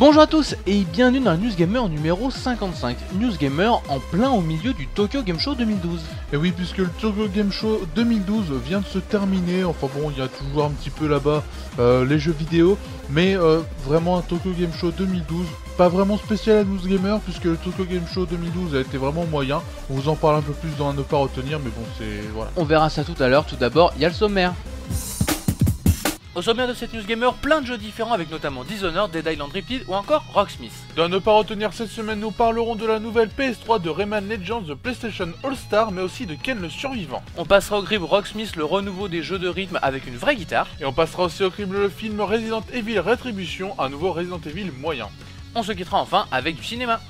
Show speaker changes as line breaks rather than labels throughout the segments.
Bonjour à tous et bienvenue dans la News Gamer numéro 55. News Gamer en plein au milieu du Tokyo Game Show 2012.
Et oui, puisque le Tokyo Game Show 2012 vient de se terminer, enfin bon, il y a toujours un petit peu là-bas les jeux vidéo, mais vraiment un Tokyo Game Show 2012, pas vraiment spécial à News Gamer, puisque le Tokyo Game Show 2012 a été vraiment moyen. On vous en parle un peu plus dans à ne pas retenir, mais bon, c'est... voilà.
On verra ça tout à l'heure. Tout d'abord, il y a le sommaire. Au sommaire de cette News Gamer, plein de jeux différents avec notamment Dishonored, Dead Island Repeat ou encore Rocksmith.
Dans à ne pas retenir cette semaine, nous parlerons de la nouvelle PS3 de Rayman Legends de PlayStation All-Star, mais aussi de Ken le Survivant.
On passera au crible Rocksmith, le renouveau des jeux de rythme avec une vraie guitare.
Et on passera aussi au crible le film Resident Evil Retribution, un nouveau Resident Evil moyen.
On se quittera enfin avec du cinéma.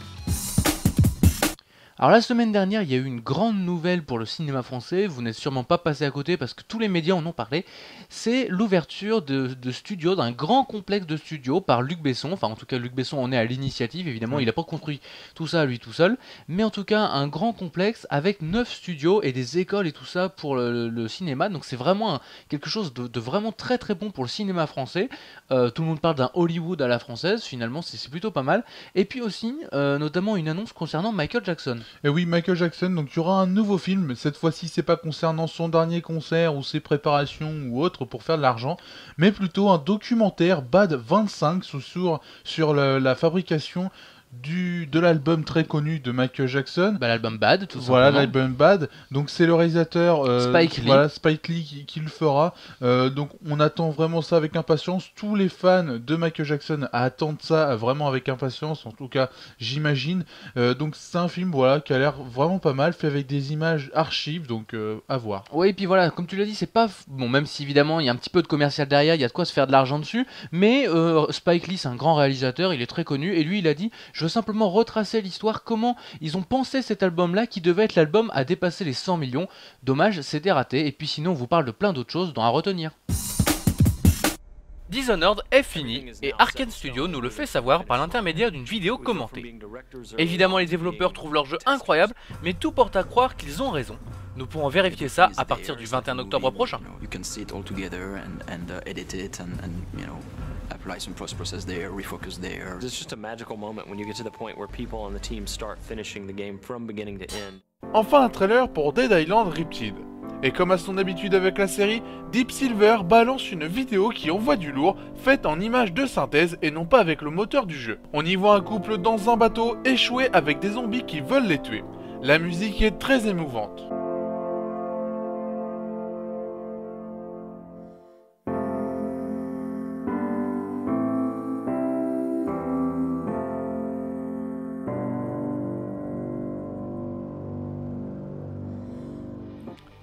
Alors la semaine dernière, il y a eu une grande nouvelle pour le cinéma français, vous n'êtes sûrement pas passé à côté parce que tous les médias en ont parlé, c'est l'ouverture de studios, d'un grand complexe de studios par Luc Besson, enfin en tout cas Luc Besson en est à l'initiative, évidemment il n'a pas construit tout ça lui tout seul, mais en tout cas un grand complexe avec 9 studios et des écoles et tout ça pour le cinéma, donc c'est vraiment quelque chose de vraiment très très bon pour le cinéma français, tout le monde parle d'un Hollywood à la française, finalement c'est plutôt pas mal, et puis aussi notamment une annonce concernant Michael Jackson.
Et oui, Michael Jackson, donc il y aura un nouveau film, cette fois-ci c'est pas concernant son dernier concert ou ses préparations ou autre pour faire de l'argent, mais plutôt un documentaire Bad 25 sur la fabrication de l'album très connu de Michael Jackson.
Bah, l'album Bad, tout simplement.
Voilà, l'album Bad. Donc c'est le réalisateur
Spike Lee.
Voilà, Spike Lee qui le fera. Donc on attend vraiment ça avec impatience. Tous les fans de Michael Jackson attendent ça vraiment avec impatience. En tout cas, j'imagine. Donc c'est un film voilà qui a l'air vraiment pas mal, fait avec des images archives. Donc à voir.
Ouais, et puis voilà, comme tu l'as dit, c'est pas bon, même si évidemment il y a un petit peu de commercial derrière, il y a de quoi se faire de l'argent dessus. Mais Spike Lee, c'est un grand réalisateur, il est très connu, et lui, il a dit, je veux simplement retracer l'histoire, comment ils ont pensé cet album-là, qui devait être l'album à dépasser les 100 millions. Dommage, c'était raté. Et puis sinon, on vous parle de plein d'autres choses dont à retenir. Dishonored est fini et Arkane Studios nous le fait savoir par l'intermédiaire d'une vidéo commentée. Évidemment, les développeurs trouvent leur jeu incroyable, mais tout porte à croire qu'ils ont raison. Nous pourrons vérifier ça à partir du 21 octobre prochain.
Apply some post-process there, refocus there. It's just a magical moment when you get to the point where people on the team start finishing the game from beginning to end.
Enfin un trailer pour Dead Island Repeat. Et comme à son habitude avec la série, Deep Silver balance une vidéo qui envoie du lourd, faite en images de synthèse et non pas avec le moteur du jeu. On y voit un couple dans un bateau échoué avec des zombies qui veulent les tuer. La musique est très émouvante.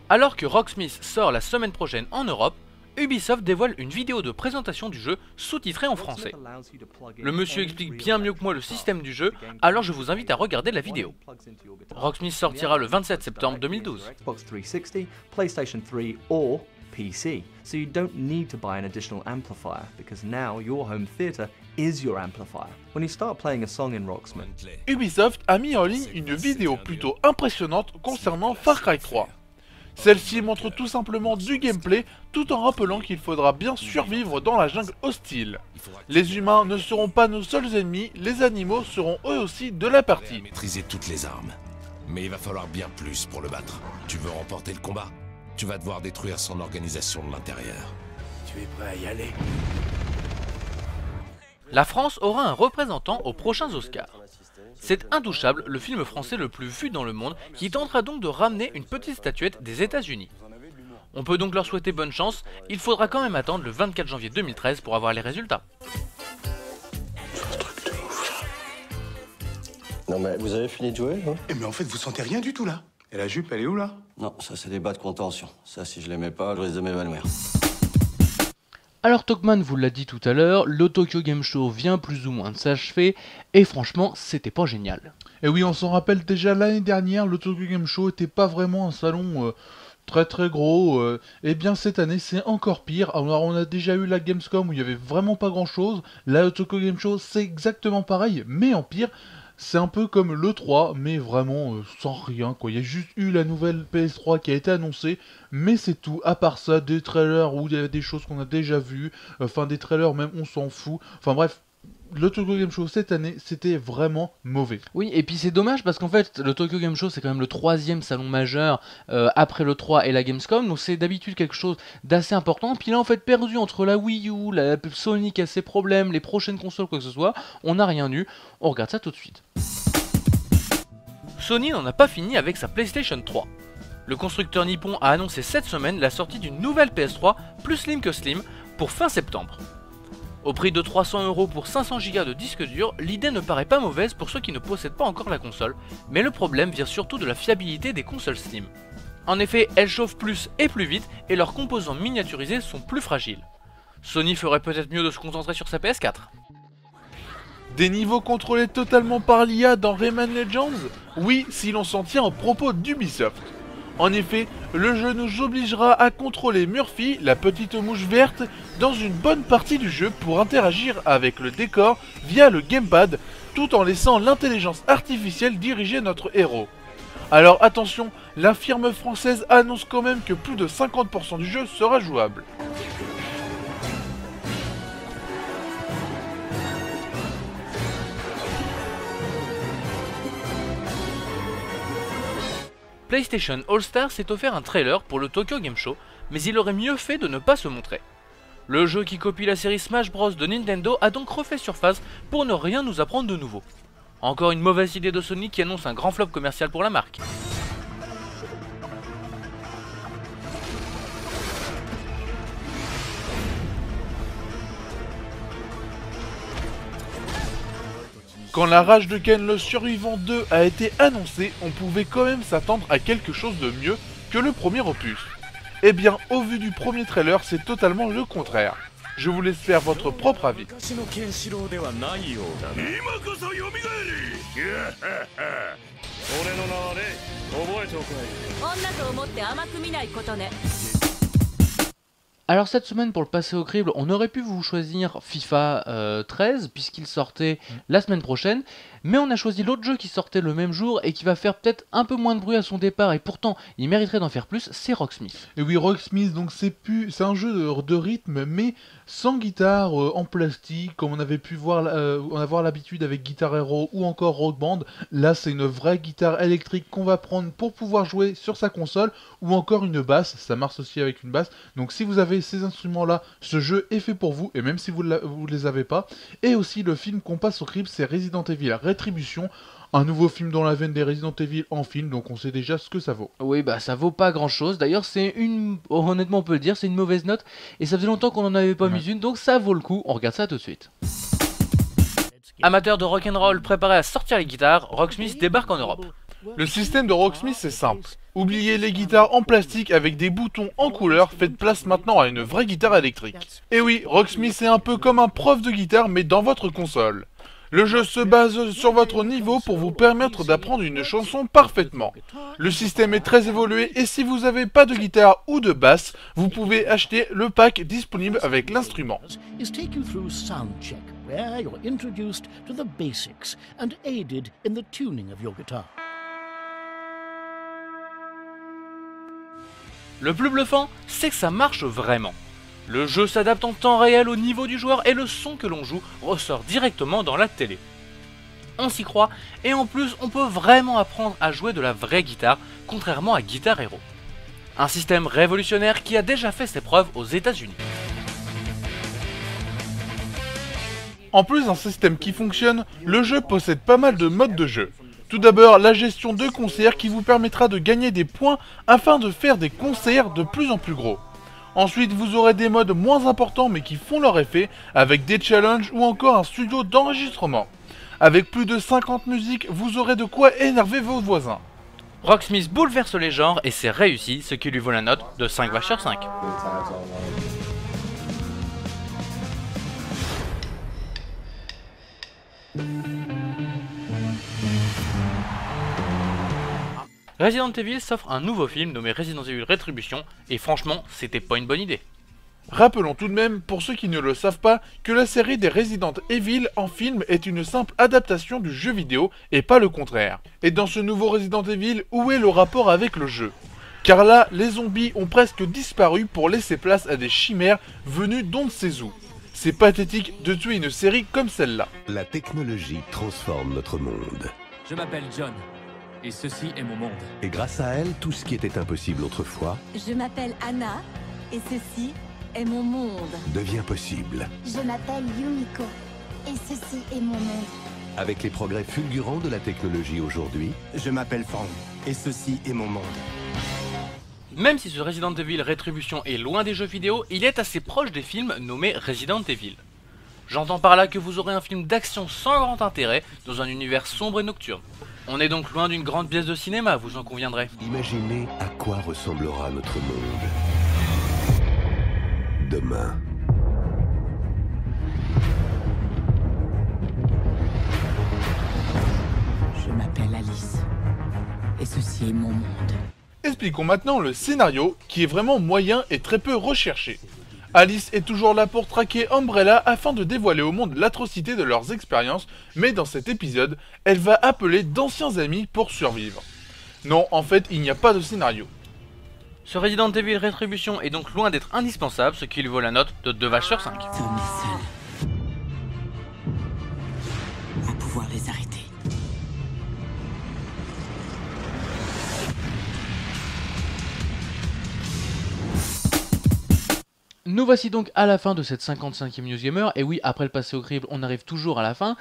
Alors que Rocksmith sort la semaine prochaine en Europe, Ubisoft dévoile une vidéo de présentation du jeu sous-titrée en français. Le monsieur explique bien mieux que moi le système du jeu, alors je vous invite à regarder la vidéo. Rocksmith sortira le 27 septembre 2012.
Xbox 360, PlayStation 3 or PC. So you don't need to buy an additional amplifier because now your home theater is your amplifier. When you start playing a song in Rocksmith,
Ubisoft a mis en ligne une vidéo plutôt impressionnante concernant Far Cry 3. Celle-ci montre tout simplement du gameplay tout en rappelant qu'il faudra bien survivre dans la jungle hostile. Les humains ne seront pas nos seuls ennemis, les animaux seront eux aussi de la partie.
Maîtriser toutes les armes, mais il va falloir bien plus pour le battre. Tu veux remporter le combat? Tu vas devoir détruire son organisation de l'intérieur.
Tu es prêt à y aller?
La France aura un représentant aux prochains Oscars. C'est Intouchable, le film français le plus vu dans le monde, qui tentera donc de ramener une petite statuette des États-Unis. On peut donc leur souhaiter bonne chance, il faudra quand même attendre le 24 janvier 2013 pour avoir les résultats.
Non mais vous avez fini de jouer, hein?
Mais en fait, vous sentez rien du tout là. Et la jupe, elle est où là?
Non, ça c'est des bas de contention. Ça, si je les mets pas, je risque de m'évanouir.
Alors Tokman vous l'a dit tout à l'heure, le Tokyo Game Show vient plus ou moins de s'achever, et franchement, c'était pas génial.
Et oui, on s'en rappelle déjà l'année dernière, le Tokyo Game Show était pas vraiment un salon très très gros. Et bien cette année, c'est encore pire. Alors on a déjà eu la Gamescom où il y avait vraiment pas grand chose. Là, le Tokyo Game Show, c'est exactement pareil, mais en pire. C'est un peu comme l'E3, mais vraiment sans rien, quoi. Il y a juste eu la nouvelle PS3 qui a été annoncée, mais c'est tout. À part ça, des trailers où il y a des choses qu'on a déjà vues, enfin des trailers même, on s'en fout. Enfin bref, le Tokyo Game Show cette année, c'était vraiment mauvais.
Oui, et puis c'est dommage parce qu'en fait, le Tokyo Game Show, c'est quand même le 3e salon majeur après le 3 et la Gamescom, donc c'est d'habitude quelque chose d'assez important. Puis là, en fait, perdu entre la Wii U, la Sony qui a ses problèmes, les prochaines consoles, quoi que ce soit, on n'a rien eu. On regarde ça tout de suite. Sony n'en a pas fini avec sa PlayStation 3. Le constructeur nippon a annoncé cette semaine la sortie d'une nouvelle PS3, plus slim que slim, pour fin septembre. Au prix de 300 € pour 500 Go de disque dur, l'idée ne paraît pas mauvaise pour ceux qui ne possèdent pas encore la console, mais le problème vient surtout de la fiabilité des consoles Slim. En effet, elles chauffent plus et plus vite, et leurs composants miniaturisés sont plus fragiles. Sony ferait peut-être mieux de se concentrer sur sa PS4.
Des niveaux contrôlés totalement par l'IA dans Rayman Legends? Oui, si l'on s'en tient aux propos d'Ubisoft. En effet, le jeu nous obligera à contrôler Murphy, la petite mouche verte, dans une bonne partie du jeu pour interagir avec le décor via le gamepad, tout en laissant l'intelligence artificielle diriger notre héros. Alors attention, la firme française annonce quand même que plus de 50% du jeu sera jouable.
PlayStation All-Star s'est offert un trailer pour le Tokyo Game Show, mais il aurait mieux fait de ne pas se montrer. Le jeu qui copie la série Smash Bros de Nintendo a donc refait surface pour ne rien nous apprendre de nouveau. Encore une mauvaise idée de Sony qui annonce un grand flop commercial pour la marque.
Quand la rage de Ken le Survivant 2 a été annoncée, on pouvait quand même s'attendre à quelque chose de mieux que le premier opus. Eh bien, au vu du premier trailer, c'est totalement le contraire. Je vous laisse faire votre propre avis.
女と思って甘く見ないことね。
Alors cette semaine pour le passer au crible, on aurait pu vous choisir FIFA 13 puisqu'il sortait la semaine prochaine, mais on a choisi l'autre jeu qui sortait le même jour et qui va faire peut-être un peu moins de bruit à son départ et pourtant il mériterait d'en faire plus, c'est Rocksmith.
Et oui, Rocksmith, donc c'est un jeu de rythme mais sans guitare en plastique comme on avait pu voir en avoir l'habitude avec Guitar Hero ou encore Rock Band. Là c'est une vraie guitare électrique qu'on va prendre pour pouvoir jouer sur sa console ou encore une basse, ça marche aussi avec une basse. Donc si vous avez ces instruments là, ce jeu est fait pour vous et même si vous les avez pas. Et aussi le film qu'on passe au crible, c'est Resident Evil Rétribution, un nouveau film dans la veine des Resident Evil en film, donc on sait déjà ce que ça vaut.
Oui, bah ça vaut pas grand chose. D'ailleurs, honnêtement, on peut le dire, c'est une mauvaise note. Et ça faisait longtemps qu'on en avait pas mis une, donc ça vaut le coup. On regarde ça tout de suite. Amateurs de rock'n'roll préparés à sortir les guitares, Rocksmith débarque en Europe.
Le système de Rocksmith c'est simple. Oubliez les guitares en plastique avec des boutons en couleur, faites place maintenant à une vraie guitare électrique. Et oui, Rocksmith c'est un peu comme un prof de guitare mais dans votre console. Le jeu se base sur votre niveau pour vous permettre d'apprendre une chanson parfaitement. Le système est très évolué et si vous n'avez pas de guitare ou de basse, vous pouvez acheter le pack disponible avec l'instrument.
Le plus bluffant, c'est que ça marche vraiment. Le jeu s'adapte en temps réel au niveau du joueur et le son que l'on joue ressort directement dans la télé. On s'y croit et en plus on peut vraiment apprendre à jouer de la vraie guitare, contrairement à Guitar Hero. Un système révolutionnaire qui a déjà fait ses preuves aux États-Unis.
En plus d'un système qui fonctionne, le jeu possède pas mal de modes de jeu. Tout d'abord, la gestion de concerts qui vous permettra de gagner des points afin de faire des concerts de plus en plus gros. Ensuite, vous aurez des modes moins importants mais qui font leur effet, avec des challenges ou encore un studio d'enregistrement. Avec plus de 50 musiques, vous aurez de quoi énerver vos voisins.
Rocksmith bouleverse les genres et c'est réussi, ce qui lui vaut la note de 5 vaches sur 5. Resident Evil s'offre un nouveau film nommé Resident Evil Rétribution, et franchement, c'était pas une bonne idée.
Rappelons tout de même, pour ceux qui ne le savent pas, que la série des Resident Evil en film est une simple adaptation du jeu vidéo, et pas le contraire. Et dans ce nouveau Resident Evil, où est le rapport avec le jeu? Car là, les zombies ont presque disparu pour laisser place à des chimères venues d'on ne sait où. c'est pathétique de tuer une série comme celle-là.
La technologie transforme notre monde.
Je m'appelle John, et ceci est mon monde.
Et grâce à elle, tout ce qui était impossible autrefois...
Je m'appelle Anna, et ceci est mon monde.
...devient possible.
Je m'appelle Yumiko, et ceci est mon monde.
Avec les progrès fulgurants de la technologie aujourd'hui...
Je m'appelle Frank, et ceci est mon monde.
Même si ce Resident Evil Rétribution est loin des jeux vidéo, il est assez proche des films nommés Resident Evil. J'entends par là que vous aurez un film d'action sans grand intérêt, dans un univers sombre et nocturne. On est donc loin d'une grande pièce de cinéma, vous en conviendrez.
Imaginez à quoi ressemblera notre monde demain.
Je m'appelle Alice, et ceci est mon monde.
Expliquons maintenant le scénario, qui est vraiment moyen et très peu recherché. Alice est toujours là pour traquer Umbrella afin de dévoiler au monde l'atrocité de leurs expériences, mais dans cet épisode, elle va appeler d'anciens amis pour survivre. Non, en fait, il n'y a pas de scénario.
Ce Resident Evil Rétribution est donc loin d'être indispensable, ce qui lui vaut la note de 2 vaches sur 5.
Vous seul à pouvoir les arrêter.
Nous voici donc à la fin de cette 55e Newsgamer, et oui, après le passé au crible, on arrive toujours à la fin,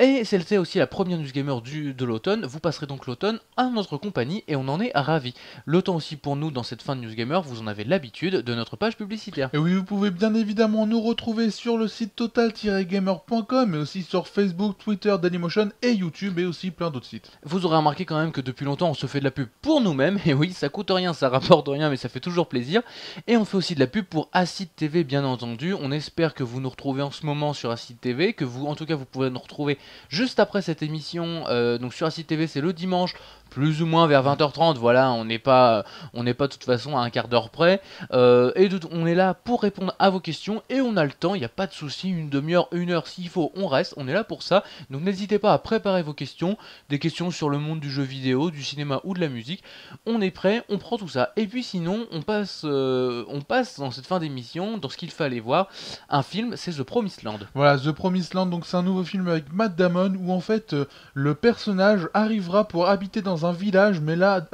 et c'était aussi la première Newsgamer de l'automne. Vous passerez donc l'automne à notre compagnie, et on en est ravis. Le temps aussi pour nous dans cette fin de Newsgamer, vous en avez l'habitude, de notre page publicitaire.
Et oui, vous pouvez bien évidemment nous retrouver sur le site total-gamer.com, mais aussi sur Facebook, Twitter, Dailymotion et YouTube, et aussi plein d'autres sites.
Vous aurez remarqué quand même que depuis longtemps on se fait de la pub pour nous-mêmes, et oui, ça coûte rien, ça rapporte rien, mais ça fait toujours plaisir. Et on fait aussi de la pub pour Acid TV, bien entendu. On espère que vous nous retrouvez en ce moment sur Acid TV, que vous, en tout cas, vous pouvez nous retrouver juste après cette émission. Donc sur Acid TV, c'est le dimanche, plus ou moins vers 20h30. Voilà, on n'est pas de toute façon à un quart d'heure près. On est là pour répondre à vos questions et on a le temps. Il n'y a pas de souci, une demi-heure, une heure, s'il faut, on reste. On est là pour ça. Donc n'hésitez pas à préparer vos questions, des questions sur le monde du jeu vidéo, du cinéma ou de la musique. On est prêt, on prend tout ça. Et puis sinon, on passe dans cette fin d'émission dans ce qu'il fallait voir. Un film, c'est The Promised Land.
Voilà, The Promised Land, donc c'est un nouveau film avec Matt Damon où en fait le personnage arrivera pour habiter dans un village, mais là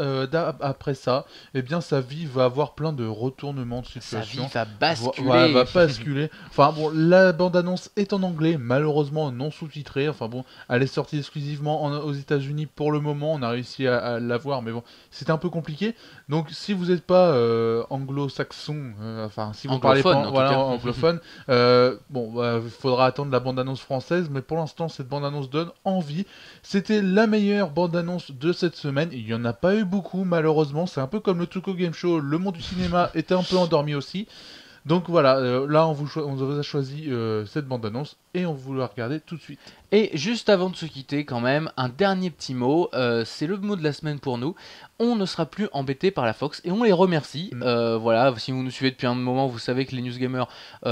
après ça, eh bien sa vie va avoir plein de retournements de situation.
Sa vie va basculer.
Voilà, va basculer. Enfin bon, la bande-annonce est en anglais, malheureusement non sous-titrée. Enfin bon, elle est sortie exclusivement aux États-Unis pour le moment. On a réussi à la voir, mais bon, c'était un peu compliqué. Donc si vous n'êtes pas anglo-saxon, enfin si vous parlez pas anglophone, il faudra attendre la bande-annonce française, mais pour l'instant cette bande-annonce donne envie. C'était la meilleure bande-annonce de cette semaine. Il n'y en a pas eu beaucoup malheureusement, c'est un peu comme le Tokyo Game Show, le monde du cinéma était un peu endormi aussi. Donc voilà, là on vous a choisi cette bande-annonce et on vous la regarder tout de suite.
Et juste avant de se quitter quand même, un dernier petit mot, c'est le mot de la semaine pour nous. On ne sera plus embêté par la Fox et on les remercie. Voilà, si vous nous suivez depuis un moment, vous savez que les Newsgamers, y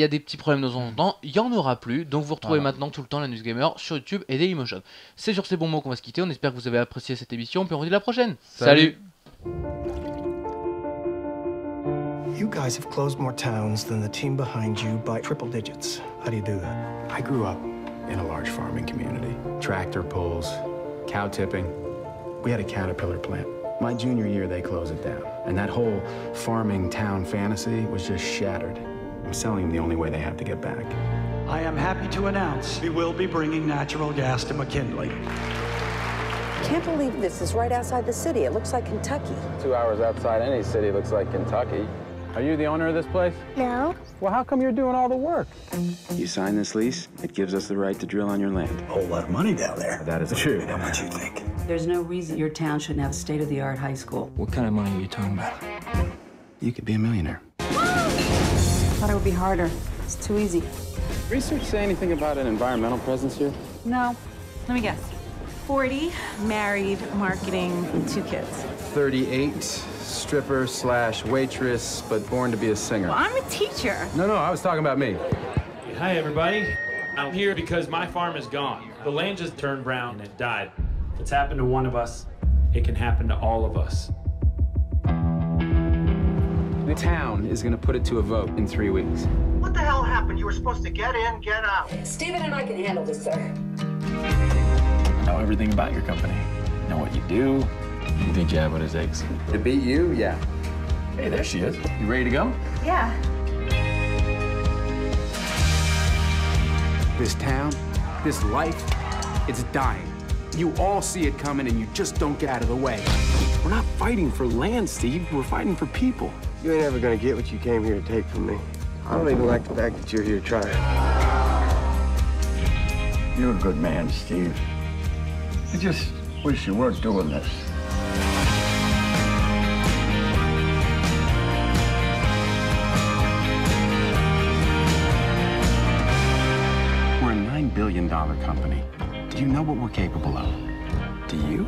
a des petits problèmes de temps en temps, il n'y en aura plus. Donc vous retrouvez maintenant tout le temps la Newsgamer sur YouTube et Dailymotion. C'est sur ces bons mots qu'on va se quitter, on espère que vous avez apprécié cette émission, puis on vous dit à la prochaine. Salut.
You guys have closed more towns than the team behind you by triple digits. How do you do that?
I grew up in a large farming community. Tractor pulls, cow tipping. We had a Caterpillar plant. My junior year, they closed it down. And that whole farming town fantasy was just shattered. I'm selling them the only way they have to get back.
I am happy to announce we will be bringing natural gas to McKinley.
Can't believe this is right outside the city. It looks like Kentucky.
2 hours outside any city looks like Kentucky. Are you the owner of this place?
No.
Well, how come you're doing all the work?
You sign this lease, it gives us the right to drill on your land.
A whole lot of money down there.
That is true.
How much you think?
There's no reason your town shouldn't have a state-of-the-art high school.
What kind of money are you talking about?
You could be a millionaire.
Thought it would be harder. It's too easy.
Research say anything about an environmental presence here?
No. Let me guess. 40, married, marketing, 2 kids.
38, stripper / waitress, but born to be a singer.
Well, I'm a teacher.
No, I was talking about me.
Hi, everybody. I'm here because my farm is gone. The land just turned brown and it died. If it's happened to one of us, it can happen to all of us.
The town is going to put it to a vote in 3 weeks.
What the hell happened? You were supposed to get in, get out.
Steven and I can handle this, sir.
I know everything about your company. I know what you do. You think you have what it takes.
To beat you, yeah.
Hey, there she is. You ready to go?
Yeah.
This town, this life, it's dying. You all see it coming and you just don't get out of the way.
We're not fighting for land, Steve. We're fighting for people.
You ain't ever gonna get what you came here to take from me. I don't even like the fact that you're here trying.
You're a good man, Steve. I just wish you weren't doing this.
We're a $9 billion company. Do you know what we're capable of?
Do you?